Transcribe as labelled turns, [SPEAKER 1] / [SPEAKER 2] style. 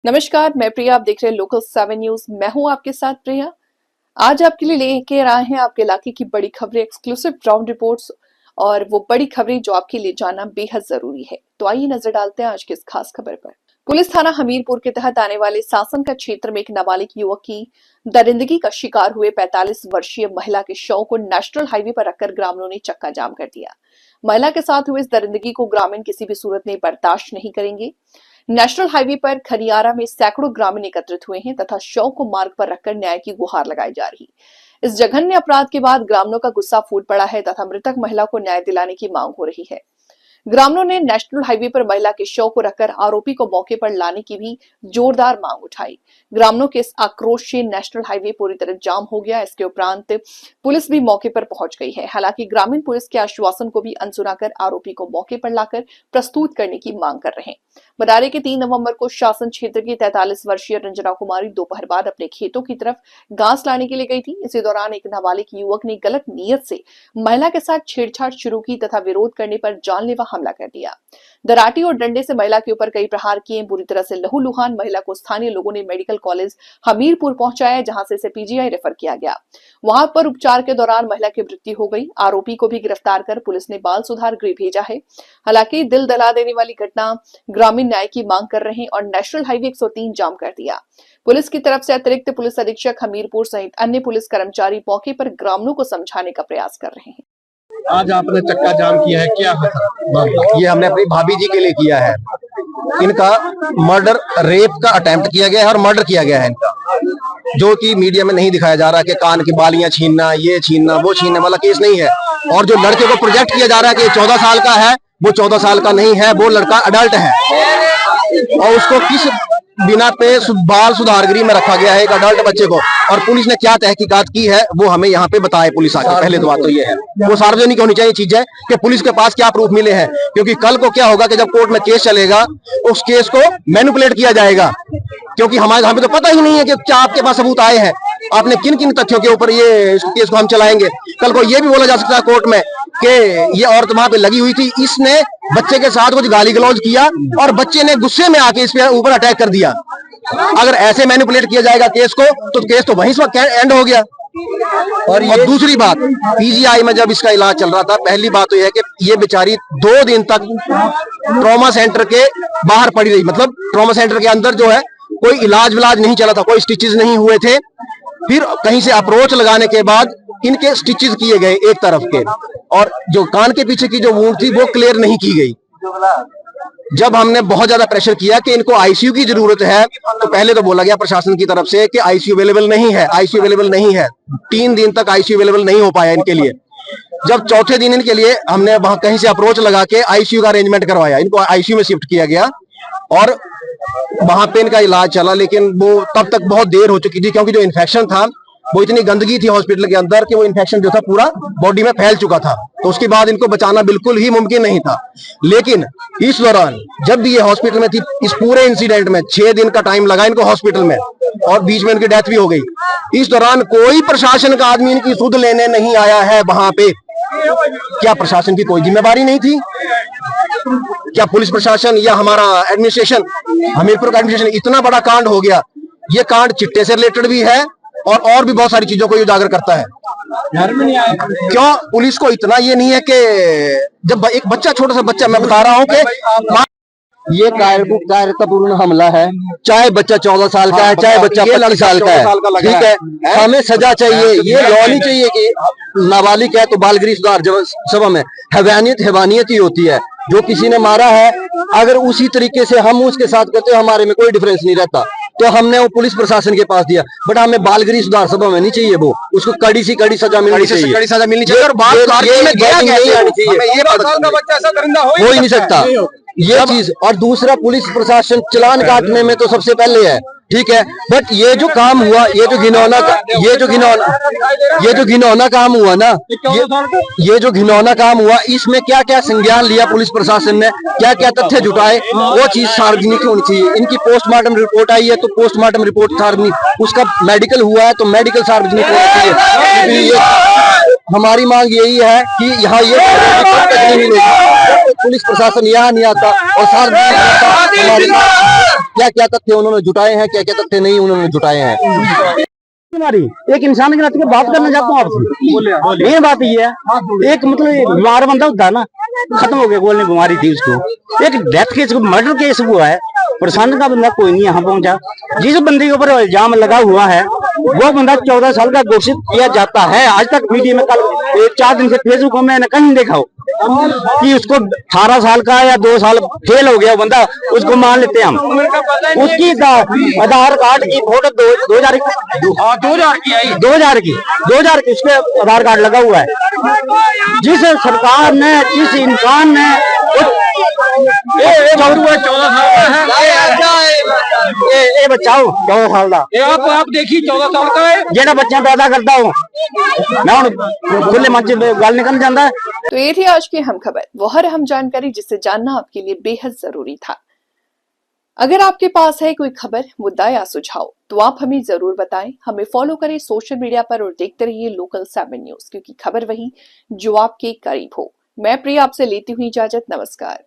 [SPEAKER 1] नमस्कार, मैं प्रिया। आप देख रहे हैं लोकल 7 न्यूज। मैं हूं आपके साथ प्रिया। आज आपके लिए लेके आए हैं आपके इलाके की बड़ी खबरें, एक्सक्लूसिव ग्राउंड रिपोर्ट्स और वो बड़ी खबरें जो आपके लिए जानना बेहद जरूरी है। तो आइए नजर डालते हैं आज की इस खास खबर पर। पुलिस थाना हमीरपुर के तहत आने वाले शासन का क्षेत्र में एक नाबालिग युवक की दरिंदगी का शिकार हुए 45 वर्षीय महिला के शव को नेशनल हाईवे पर रखकर ग्रामीणों ने चक्का जाम कर दिया। महिला के साथ हुए इस दरिंदगी को ग्रामीण किसी भी सूरत में बर्दाश्त नहीं करेंगे। नेशनल हाईवे पर खनियारा में सैकड़ों ग्रामीण एकत्रित हुए हैं तथा शव को मार्ग पर रखकर न्याय की गुहार लगाई जा रही। इस जघन्य अपराध के बाद ग्रामीणों का गुस्सा फूट पड़ा है तथा मृतक महिला को न्याय दिलाने की मांग हो रही है। ग्रामीणों ने नेशनल हाईवे पर महिला के शव को रखकर आरोपी को मौके पर लाने की भी जोरदार मांग उठाई। ग्रामीणों के इस आक्रोश से नेशनल हाईवे पूरी तरह जाम हो गया। इसके उपरांत पुलिस भी मौके पर पहुंच गई है। हालांकि ग्रामीण पुलिस के आश्वासन को भी अनसुना कर आरोपी को मौके पर लाकर प्रस्तुत करने की मांग कर रहे हैं। बता दें कि 3 नवंबर को शासन क्षेत्र की 43 वर्षीय रंजना कुमारी दोपहर बाद अपने खेतों की तरफ घास लाने के लिए गई थी। इसी दौरान एक नाबालिग युवक ने गलत नीयत से महिला के साथ छेड़छाड़ शुरू की तथा विरोध करने पर जानलेवा हमला कर दिया। दराटी और डंडे से महिला के ऊपर कई प्रहार किए। बुरी तरह से लहूलुहान महिला को स्थानीय लोगों ने मेडिकल कॉलेज हमीरपुर पहुंचाया, जहां से इसे पीजीआई रेफर किया गया। वहां पर उपचार के दौरान महिला की मृत्यु हो गई। आरोपी को भी गिरफ्तार कर पुलिस ने बाल सुधार गृह भेजा है। हालांकि दिल दहला देने वाली घटना, ग्रामीण न्याय की मांग कर रहे हैं और नेशनल हाईवे 103 जाम कर दिया। पुलिस की तरफ से अतिरिक्त पुलिस अधीक्षक हमीरपुर सहित अन्य पुलिस कर्मचारी मौके पर ग्रामीणों को समझाने का प्रयास कर रहे हैं।
[SPEAKER 2] आज आपने चक्का जाम किया है, क्या है सर?
[SPEAKER 3] ये हमने अपनी भाभी जी के लिए किया है। इनका मर्डर, रेप का अटेम्प्ट किया गया है और मर्डर किया गया है इनका, जो कि मीडिया में नहीं दिखाया जा रहा कि कान की बालियां छीनना, ये छीनना, वो छीनने वाला केस नहीं है। और जो लड़के को प्रोजेक्ट किया जा रहा है कि 14 साल का है, वो 14 साल का नहीं है, वो लड़का अडल्ट है। और उसको किस बिना पे बाल सुधार गृह में रखा गया है, एक अडल्ट बच्चे को। और पुलिस ने क्या तहकीकात की है वो हमें यहाँ पे बताए पुलिस आके। पहले तो बात तो ये है, वो सार्वजनिक होनी चाहिए चीज है कि पुलिस के पास क्या प्रूफ मिले हैं। क्योंकि कल को क्या होगा कि जब कोर्ट में केस चलेगा, उस केस को मैनिपुलेट किया जाएगा। क्योंकि हमें तो पता ही नहीं है कि क्या आपके पास सबूत आए हैं, आपने किन किन तथ्यों के ऊपर ये केस को हम चलाएंगे। कल को ये भी बोला जा सकता है कोर्ट में कि ये औरत वहां पे लगी हुई थी, इसने बच्चे के साथ कुछ गाली गलौज किया और बच्चे ने गुस्से में आके इस पे ऊपर अटैक कर दिया। अगर ऐसे मैनिपुलेट किया जाएगा केस को, तो केस तो वहीं से एंड हो गया। और दूसरी बात, पीजीआई में जब इसका इलाज चल रहा था, पहली बात तो यह है कि ये बेचारी 2 दिन तक ट्रॉमा सेंटर के बाहर पड़ी रही। मतलब ट्रॉमा सेंटर के अंदर जो है कोई इलाज विलाज नहीं चला था, कोई स्टिचेस नहीं हुए थे। फिर कहीं से अप्रोच लगाने के बाद इनके स्टिचेस किए गए एक तरफ के, और जो कान के पीछे की जो वूंड थी वो क्लियर नहीं की गई। जब हमने बहुत ज्यादा प्रेशर किया कि इनको आईसीयू की जरूरत है, तो पहले तो बोला गया प्रशासन की तरफ से कि आईसीयू अवेलेबल नहीं है, आईसीयू अवेलेबल नहीं है। 3 दिन तक आईसीयू अवेलेबल नहीं हो पाया इनके लिए। जब चौथे दिन इनके लिए हमने वहां कहीं से अप्रोच लगा के आईसीयू का अरेंजमेंट करवाया, इनको आईसीयू में शिफ्ट किया गया और वहां पे इनका इलाज चला। लेकिन वो तब तक बहुत देर हो चुकी थी, क्योंकि जो इन्फेक्शन था वो इतनी गंदगी थी हॉस्पिटल के अंदर कि वो इन्फेक्शन जो था पूरा बॉडी में फैल चुका था। तो उसके बाद इनको बचाना बिल्कुल ही मुमकिन नहीं था। लेकिन इस दौरान जब भी ये हॉस्पिटल में थी, इस पूरे इंसिडेंट में 6 दिन का टाइम लगा इनको हॉस्पिटल में, और बीच में इनकी डेथ भी हो गई। इस दौरान कोई प्रशासन का आदमी इनकी सुध लेने नहीं आया है वहां पे। क्या प्रशासन की कोई जिम्मेदारी नहीं थी? क्या पुलिस प्रशासन या हमारा एडमिनिस्ट्रेशन, हमीरपुर का एडमिनिस्ट्रेशन, इतना बड़ा कांड हो गया। ये कांड चिट्टे से रिलेटेड भी है और भी बहुत सारी चीजों को उजागर करता है। क्यों पुलिस को इतना ये नहीं है कि जब एक बच्चा, छोटा सा बच्चा, मैं बता रहा हूँ कि
[SPEAKER 2] ये कायरतापूर्ण हमला है।
[SPEAKER 3] चाहे बच्चा 14 साल का है, चाहे बच्चा 25 साल का है, ठीक है, हमें सजा चाहिए। ये लॉ नहीं चाहिए कि नाबालिग है तो बाल गृह सुधार सभा में हैवानियत ही होती है। जो किसी ने मारा है, अगर उसी तरीके से हम उसके साथ करते हो, हमारे में कोई डिफरेंस नहीं रहता। तो हमने वो पुलिस प्रशासन के पास दिया, बट हमें बाल गृह सुधार सभा में नहीं चाहिए। वो उसको कड़ी सी कड़ी सजा मिलनी चाहिए,
[SPEAKER 2] कड़ी सजा मिलनी चाहिए। और बात
[SPEAKER 3] नहीं आनी चाहिए, हो ही नहीं सकता ये चीज। और दूसरा, पुलिस प्रशासन चालान काटने में तो सबसे पहले है, ठीक है, बट ये जो काम हुआ, ये जो घिनौना काम हुआ ना, ये जो घिनौना काम हुआ, इसमें क्या क्या संज्ञान लिया पुलिस प्रशासन ने, क्या क्या तथ्य जुटाए, वो चीज सार्वजनिक होनी चाहिए। इनकी पोस्टमार्टम रिपोर्ट आई है तो पोस्टमार्टम रिपोर्ट सार्वजनिक, उसका मेडिकल हुआ है तो मेडिकल सार्वजनिक होना चाहिए। हमारी मांग यही है कि यहाँ ये नहीं मिलेगी, पुलिस प्रशासन यहाँ नहीं आता और सार्वजनिक क्या क्या तथ्य उन्होंने जुटाए हैं, क्या क्या तथ्य नहीं उन्होंने जुटाए हैं।
[SPEAKER 4] बीमारी एक इंसान के नाते की बात करना चाहता हूँ आपसे। मेन बात ये है, एक मतलब बीमार बंदा होता है ना, खत्म हो गया, बोलने बीमारी थी उसको। एक डेथ केस, मर्डर केस हुआ है, प्रशासन का बंदा कोई नहीं यहाँ पहुंचा। जिस बंदे के ऊपर इल्जाम लगा हुआ है वो बंदा 14 साल का घोषित किया जाता है। आज तक मीडिया में, कल 4 दिन से फेसबुक में मैंने कहीं देखा हो कि उसको 18 साल का या 2 साल फेल हो गया बंदा, उसको मान लेते हैं हम। उसकी आधार कार्ड की फोटो 2000 की उसके आधार कार्ड लगा हुआ है। जिस सरकार ने, जिस इंसान ने 14 साल बचाओ 14 साल का,
[SPEAKER 2] आप देखिए 14 साल का है,
[SPEAKER 4] जेड़ा बच्चा पैदा करता हूँ मैं खुले मंच गल निकल जाता है।
[SPEAKER 1] तो ये थी आज की हम खबर, वो हर अहम जानकारी जिसे जानना आपके लिए बेहद जरूरी था। अगर आपके पास है कोई खबर, मुद्दा या सुझाव तो आप हमें जरूर बताएं। हमें फॉलो करें सोशल मीडिया पर और देखते रहिए लोकल 7 न्यूज, क्योंकि खबर वही जो आपके करीब हो। मैं प्रिया आपसे लेती हुई इजाजत, नमस्कार।